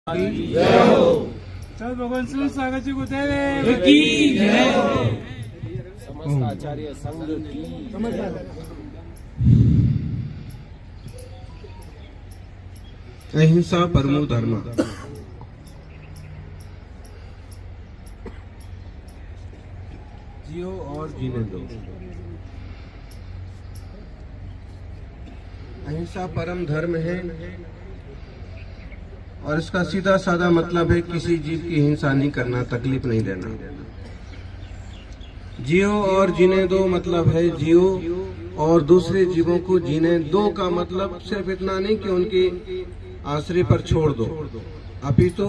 चल भगवान श्री सागाची गुरुदेव की जय। समस्त आचार्य संघ की अहिंसा परमो धर्म। जियो और जीने दो। अहिंसा परम धर्म है और इसका सीधा साधा मतलब है किसी जीव की हिंसा नहीं करना, तकलीफ नहीं देना। जियो और जीने दो मतलब है जियो और दूसरे जीवों को जीने दो का मतलब सिर्फ इतना नहीं कि उनके आश्रय पर छोड़ दो, अपितु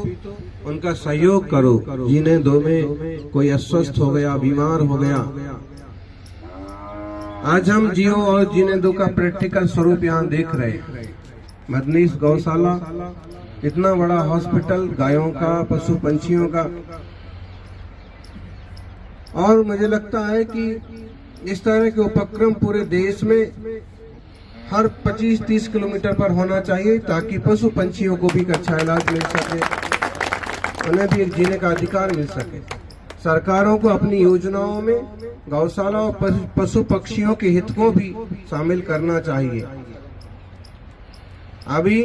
उनका सहयोग करो। जीने दो में कोई अस्वस्थ हो गया, बीमार हो गया। आज हम जियो और जीने दो का प्रैक्टिकल स्वरूप यहाँ देख रहे हैं। मदनीश गौशाला इतना बड़ा हॉस्पिटल गायों का, पशु पंछियों का, और मुझे लगता है कि इस तरह के उपक्रम पूरे देश में हर 25-30 किलोमीटर पर होना चाहिए ताकि पशु पंछियों को भी एक अच्छा इलाज मिल सके, उन्हें भी एक जीने का अधिकार मिल सके। सरकारों को अपनी योजनाओं में गौशाला और पशु पक्षियों के हित को भी शामिल करना चाहिए। अभी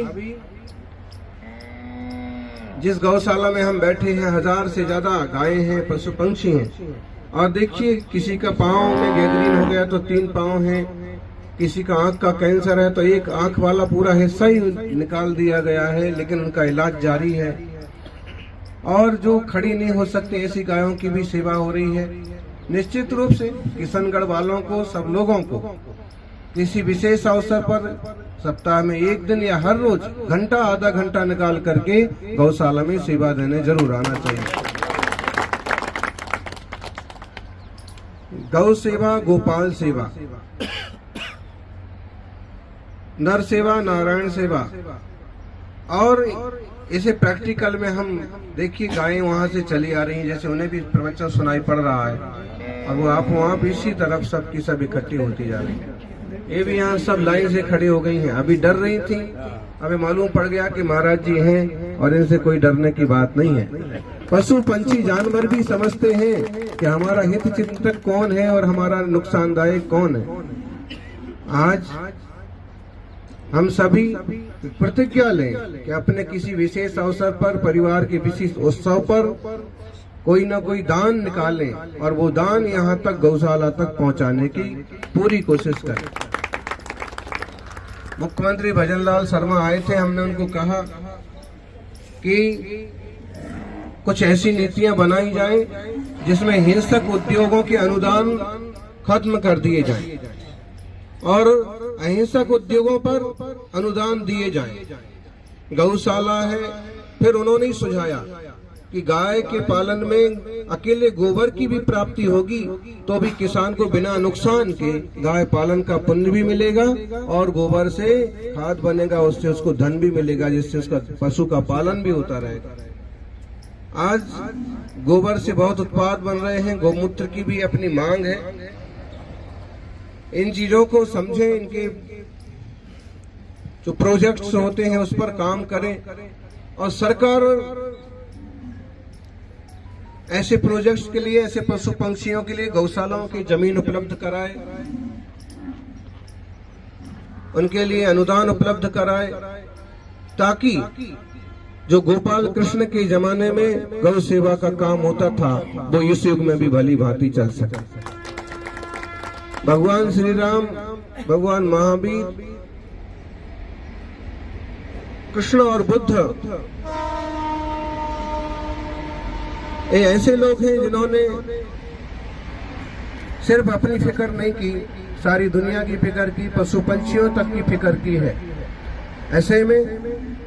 जिस गौशाला में हम बैठे हैं 1000 से ज्यादा गायें हैं, पशु पंक्षी हैं, और देखिए किसी का पाँव में गैंग्रीन हो गया तो 3 पाँव हैं, किसी का आंख का कैंसर है तो एक आंख वाला पूरा हिस्सा ही निकाल दिया गया है, लेकिन उनका इलाज जारी है। और जो खड़ी नहीं हो सकती ऐसी गायों की भी सेवा हो रही है। निश्चित रूप से किशनगढ़ वालों को, सब लोगों को किसी विशेष अवसर पर सप्ताह में एक दिन या हर रोज घंटा आधा घंटा निकाल करके गौशाला में सेवा देने जरूर आना चाहिए। गौ सेवा, गोपाल सेवा, नर सेवा, नारायण सेवा, और इसे प्रैक्टिकल में हम देखिए गायें वहां से चली आ रही हैं, जैसे उन्हें भी प्रवचन सुनाई पड़ रहा है, और वो आप वहां भी इसी तरफ सबकी सब इकट्ठी होती जा रही है। ये भी यहाँ सब लाइन से खड़ी हो गई हैं। अभी डर रही थी, अभी मालूम पड़ गया कि महाराज जी हैं और इनसे कोई डरने की बात नहीं है। पशु पंछी जानवर भी समझते हैं कि हमारा हित चिंतक कौन है और हमारा नुकसानदायक कौन है। आज हम सभी प्रतिज्ञा लें कि अपने किसी विशेष अवसर पर, परिवार के विशेष उत्सव पर कोई ना कोई दान निकालें और वो दान यहाँ तक गौशाला तक पहुँचाने की पूरी कोशिश करें। मुख्यमंत्री भजनलाल शर्मा आए थे, हमने उनको कहा कि कुछ ऐसी नीतियां बनाई जाएं जिसमें हिंसक उद्योगों के अनुदान खत्म कर दिए जाएं और अहिंसक उद्योगों पर अनुदान दिए जाएं। गौशाला है, फिर उन्होंने ही सुझाया कि गाय के पालन में अकेले गोबर की भी प्राप्ति होगी तो भी किसान को बिना नुकसान के गाय पालन का पुण्य भी मिलेगा और गोबर से खाद बनेगा, उससे उसको धन भी मिलेगा, जिससे उसका पशु का पालन भी होता रहेगा। आज गोबर से बहुत उत्पाद बन रहे हैं, गौमूत्र की भी अपनी मांग है। इन चीजों को समझें, इनके जो प्रोजेक्ट्स होते हैं उस पर काम करें और सरकार ऐसे प्रोजेक्ट्स के लिए, ऐसे पशु पंछियों के लिए गौशालाओं की जमीन उपलब्ध कराए, उनके लिए अनुदान उपलब्ध कराए, ताकि जो गोपाल कृष्ण के जमाने में गौ सेवा का काम होता था वो इस युग में भी भली भांति चल सके। भगवान श्री राम, भगवान महावीर, कृष्ण और बुद्ध ये ऐसे लोग हैं जिन्होंने सिर्फ अपनी फिक्र नहीं की, सारी दुनिया की फिक्र की, पशु पंछियों तक की फिक्र की है। ऐसे में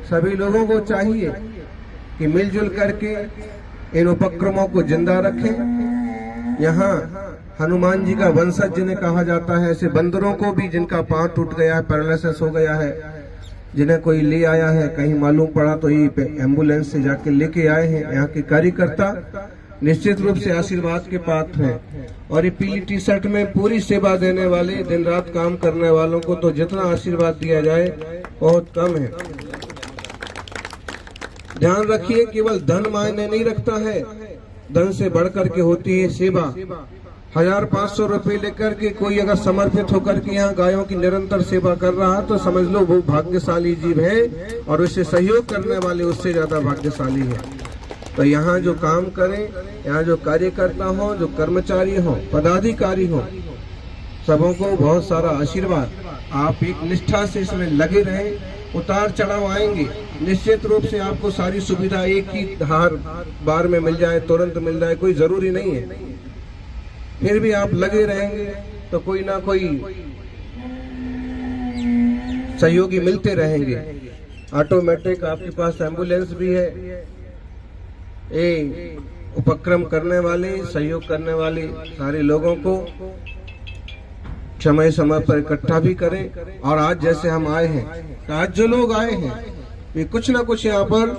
सभी लोगों को चाहिए कि मिलजुल करके इन उपक्रमों को जिंदा रखें। यहाँ हनुमान जी का वंशज जिन्हें कहा जाता है, ऐसे बंदरों को भी जिनका पांव टूट गया है, पैरालिसिस हो गया है, जिन्हें कोई ले आया है, कहीं मालूम पड़ा तो ये एम्बुलेंस से जाके लेके आए हैं। यहाँ के कार्यकर्ता निश्चित रूप से आशीर्वाद के पात्र हैं और ये पीली टी शर्ट में पूरी सेवा देने वाले, दिन रात काम करने वालों को तो जितना आशीर्वाद दिया जाए बहुत कम है। ध्यान रखिए, केवल धन मायने नहीं रखता है, धन से बढ़कर के होती है सेवा। 1500 रुपए लेकर के कोई अगर समर्पित होकर के यहाँ गायों की निरंतर सेवा कर रहा है तो समझ लो वो भाग्यशाली जीव है, और उसे सहयोग करने वाले उससे ज्यादा भाग्यशाली है। तो यहाँ जो काम करें, यहाँ जो कार्यकर्ता हो, जो कर्मचारी हो, पदाधिकारी हो, सबों को बहुत सारा आशीर्वाद। आप एक निष्ठा से इसमें लगे रहें। उतार चढ़ाव आएंगे, निश्चित रूप से आपको सारी सुविधा एक ही हर बार में मिल जाए, तुरंत मिल जाए, कोई जरूरी नहीं है। फिर भी आप लगे रहेंगे तो कोई ना कोई सहयोगी मिलते रहेंगे। ऑटोमेटिक आपके पास एम्बुलेंस भी है। ये उपक्रम करने वाले, सहयोग करने वाले सारे लोगों को समय समय पर इकट्ठा भी करें। और आज जैसे हम आए हैं, आज जो लोग आए हैं वे कुछ ना कुछ यहाँ पर